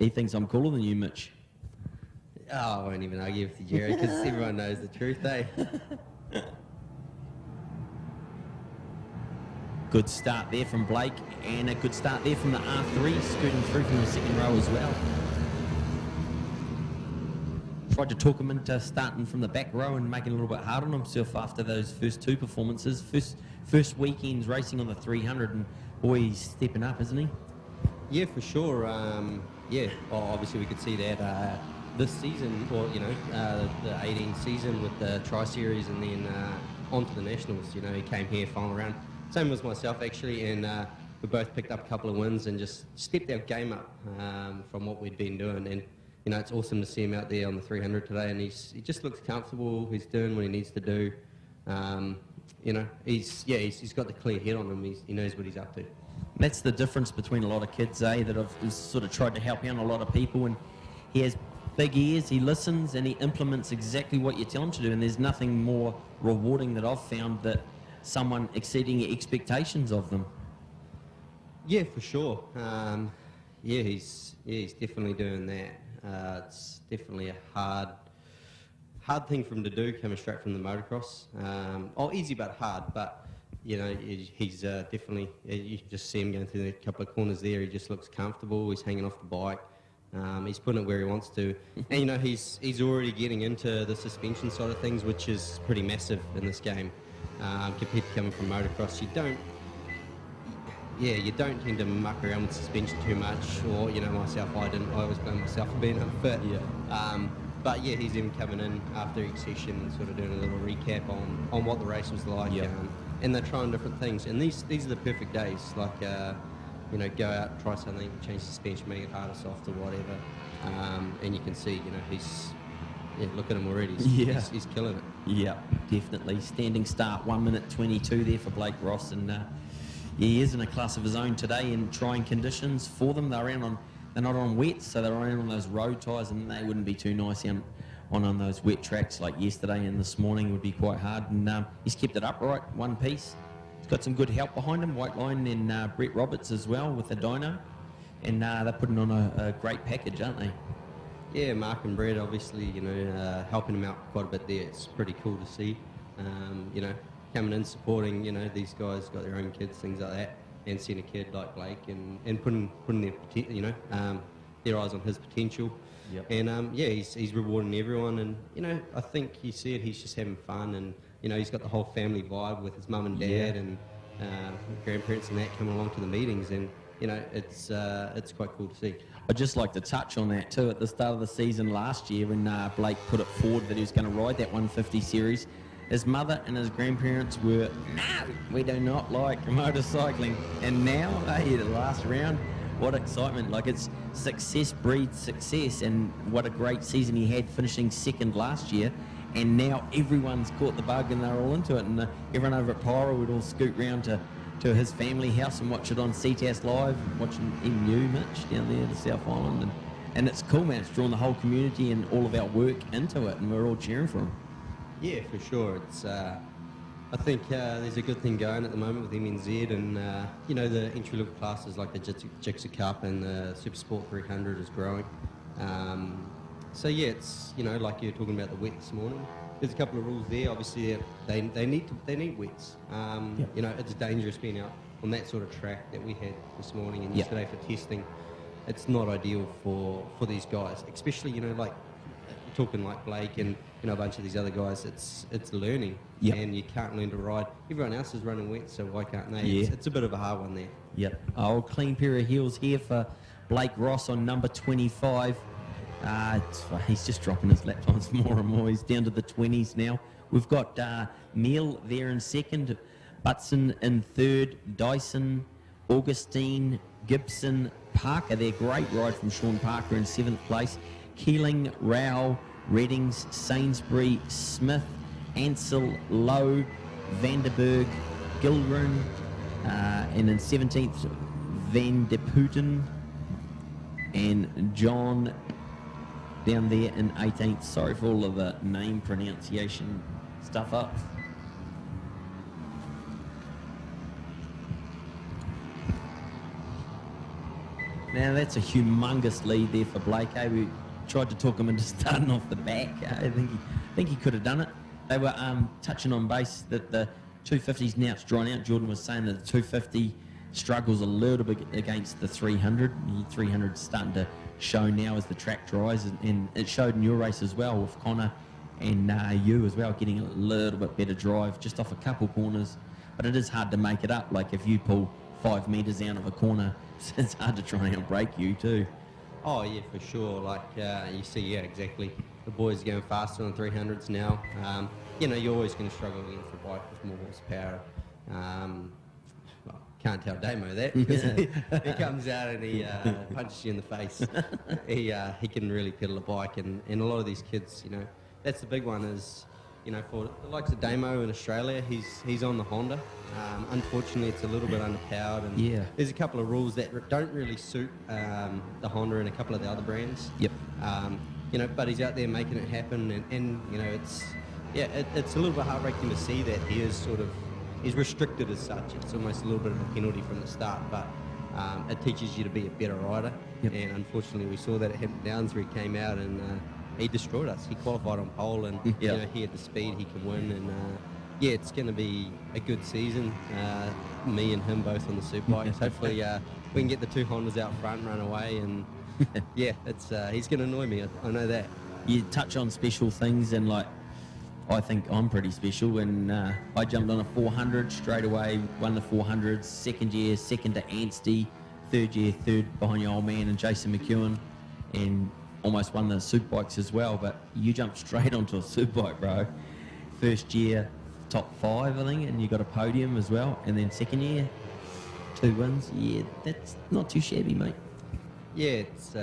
He thinks I'm cooler than you, Mitch. Oh, I won't even argue with you, Jerry, because everyone knows the truth, eh? Good start there from Blake, and a good start there from the R3, scooting through from the second row as well. Tried to talk him into starting from the back row and making it a little bit hard on himself after those first two performances. First weekend's racing on the 300, and boy, he's stepping up, isn't he? Yeah, for sure. Well, obviously we could see that this season, or the 18 season with the Tri-Series, and then on to the Nationals. You know, he came here final round. Same as myself, actually, and we both picked up a couple of wins and just stepped our game up from what we'd been doing. And you know, it's awesome to see him out there on the 300 today, and he just looks comfortable. He's doing what he needs to do. He's got the clear head on him. He knows what he's up to. That's the difference between a lot of kids, that have sort of tried to help out a lot of people, and he has big ears, he listens, and he implements exactly what you tell him to do, and there's nothing more rewarding that I've found that someone exceeding your expectations of them. Yeah, for sure. He's definitely doing that. It's definitely a hard thing for him to do, coming straight from the motocross. Easy but hard, but you know, he's definitely, you can just see him going through a couple of corners there. He just looks comfortable. He's hanging off the bike. He's putting it where he wants to. And, you know, he's already getting into the suspension side of things, which is pretty massive in this game. Compared to coming from motocross, you don't tend to muck around with suspension too much. Or, you know, myself, I always blame myself for being unfit. Yeah. But yeah, he's even coming in after each session and sort of doing a little recap on what the race was like. Yeah. And they're trying different things. And these are the perfect days. Like, go out, try something, change suspension, make it harder, softer, whatever. And you can see, you know, look at him already. He's killing it. Yeah, definitely. Standing start, 1 minute 22 there for Blake Ross. And he is in a class of his own today in trying conditions for them. They're not on wet, so they're around on those road tyres, and they wouldn't be too nice on those wet tracks like yesterday and this morning. It would be quite hard. And he's kept it upright, one piece. He's got some good help behind him, White Line and Brett Roberts as well with the dyno. And they're putting on a great package, aren't they? Yeah, Mark and Brett obviously, helping him out quite a bit there. It's pretty cool to see. Coming in, supporting, these guys got their own kids, things like that, and seeing a kid like Blake and putting their eyes on his potential. Yep. And he's rewarding everyone, and I think he said he's just having fun, and he's got the whole family vibe with his mum and dad and grandparents and that coming along to the meetings, and it's quite cool to see. I'd just like to touch on that too. At the start of the season last year, when Blake put it forward that he was going to ride that 150 series, his mother and his grandparents were, no, we do not like motorcycling. And now, hey, the last round, what excitement. Like, it's success breeds success, and what a great season he had, finishing second last year. And now everyone's caught the bug and they're all into it. And everyone over at Pyro would all scoot round to his family house and watch it on Ctas Live, watching MU, Mitch, down there in the South Island. And it's cool, man. It's drawn the whole community and all of our work into it, and we're all cheering for him. Yeah, for sure. It's I think there's a good thing going at the moment with MNZ, and the entry-level classes like the Jigsaw Cup and the Super Sport 300 is growing. It's like you were talking about the wet this morning. There's a couple of rules there. Obviously, they need wets. It's dangerous being out on that sort of track that we had this morning and yesterday for testing. It's not ideal for these guys, especially like talking like Blake and a bunch of these other guys. It's learning, and you can't learn to ride. Everyone else is running wet, so why can't they? Yeah. It's a bit of a hard one there. Yep. Oh, clean pair of heels here for Blake Ross on number 25. He's just dropping his lap times more and more. He's down to the 20s now. We've got Neil there in second, Butson in third, Dyson, Augustine, Gibson, Parker there. Great ride from Sean Parker in 7th place. Keeling, Rao, Reddings, Sainsbury, Smith, Ansel, Lowe, Vanderberg, Gilgren, and in 17th, Van de Putten, and John down there in 18th. Sorry for all of the name pronunciation stuff up. Now that's a humongous lead there for Blake. We tried to talk him into starting off the back. I think he could have done it. They were touching on base that the 250s now it's drawn out. Jordan was saying that the 250 struggles a little bit against the 300. The 300 starting to show now as the track dries, and it showed in your race as well with Connor and you as well, getting a little bit better drive just off a couple corners. But it is hard to make it up. Like if you pull 5 metres out of a corner, it's hard to try and outbrake you too. Oh yeah, for sure. Like you see, yeah, exactly. The boys are going faster on 300s now. You know, you're always going to struggle against a bike with more horsepower. Well, can't tell Damo that because he comes out and he punches you in the face. He can really pedal a bike, and a lot of these kids, you know, that's the big one is, you know, for the likes of Damo in Australia, he's on the Honda. Unfortunately, it's a little bit underpowered, and there's a couple of rules that don't really suit the Honda and a couple of the other brands. Yep. You know, but he's out there making it happen, and you know, it's a little bit heartbreaking to see that he is he's restricted as such. It's almost a little bit of a penalty from the start, but it teaches you to be a better rider. Yep. And unfortunately, we saw that at Hampton Downs where he came out and he destroyed us. He qualified on pole, and you know, he had the speed, he can win, and yeah, it's going to be a good season. Me and him both on the superbikes. Hopefully, we can get the 2 Hondas out front, run away, and yeah, it's he's going to annoy me. I know that. You touch on special things, and like I think I'm pretty special, and I jumped on a 400 straight away, won the 400s, second year, second to Anstey, third year, third behind your old man and Jason McEwen, and almost won the superbikes as well. But you jumped straight onto a superbike, bro. First year, top 5, I think, and you got a podium as well, and then second year, 2 wins. Yeah, that's not too shabby, mate. Yeah, it's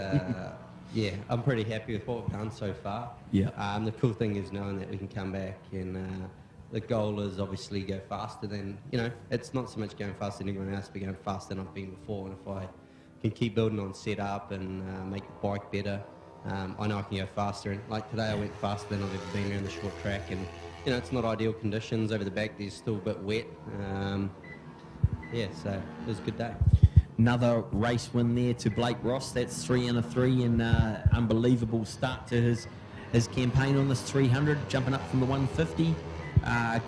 yeah, I'm pretty happy with what we've done so far. Yeah. The cool thing is knowing that we can come back, and the goal is obviously go faster than, you know, it's not so much going faster than everyone else, but going faster than I've been before. And if I can keep building on setup and make the bike better, I know I can go faster. And like today, I went faster than I've ever been around the short track, and you know, it's not ideal conditions over the back. There's still a bit wet. Yeah, so it was a good day. Another race win there to Blake Ross. That's 3 and a 3, and unbelievable start to his campaign on this 300, jumping up from the 150.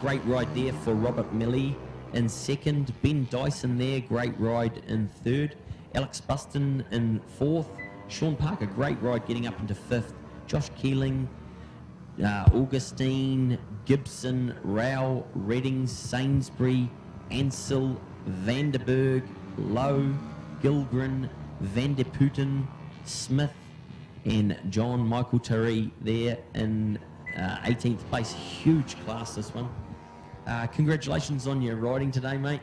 Great ride there for Robert Milley in second. Ben Dyson there, great ride in third. Alex Buston in fourth. Sean Parker, great ride getting up into fifth. Josh Keeling, Augustine, Gibson, Rao, Reddings, Sainsbury, Ansel, Vanderberg, Lowe, Gilgren, Van der Putten, Smith, and John Michael Terry there in 18th place. Huge class, this one. Congratulations on your riding today, mate.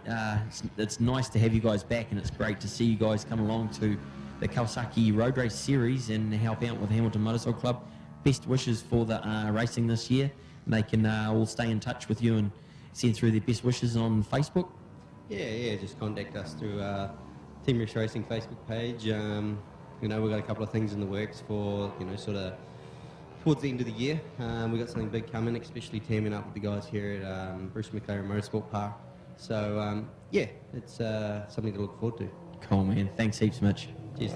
It's nice to have you guys back, and it's great to see you guys come along to the Kawasaki Road Race Series and help out with Hamilton Motorcycle Club. Best wishes for the racing this year. They can all stay in touch with you and send through their best wishes on Facebook. Yeah, just contact us through Team Rex Racing Facebook page. You know, we've got a couple of things in the works for, you know, sort of towards the end of the year. We've got something big coming, especially teaming up with the guys here at Bruce McLaren Motorsport Park. So, yeah, it's something to look forward to. Cool, man. Thanks heaps, Mitch. Cheers.